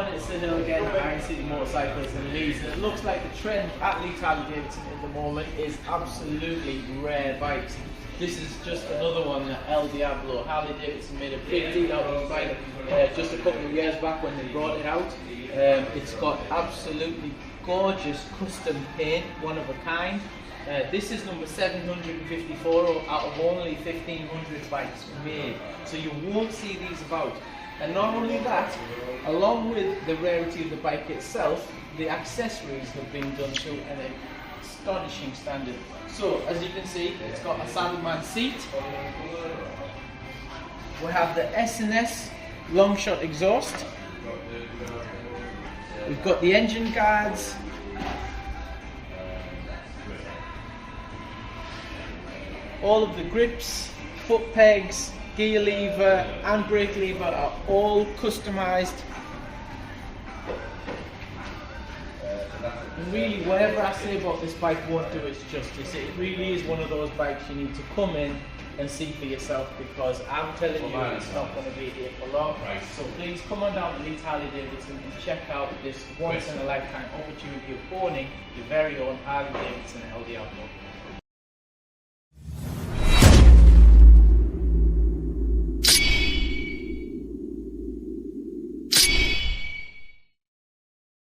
morning, it's Saddleman again at Iron City Motorcycles in Leeds. And it looks like the trend at Leeds Harley-Davidson at the moment is absolutely rare bikes. This is just another one, the DIABLO. Harley-Davidson made a big deal out of the bike just a couple of years back when they brought it out. It's got absolutely gorgeous custom paint, one of a kind. This is number 754 out of only 1,500 bikes made, so you won't see these about. And not only that, along with the rarity of the bike itself, the accessories have been done to an astonishing standard. So, as you can see, it's got a Saddleman seat. We have the S&S long shot exhaust. We've got the engine guards. All of the grips, foot pegs, gear lever and brake lever are all customised. And really, whatever I say about this bike won't do its justice. It really is one of those bikes you need to come in and see for yourself, because I'm telling you it's not going to be here for long. So please come on down to Leeds Harley-Davidson and check out this once in a lifetime opportunity of owning your very own Harley-Davidson DIABLO.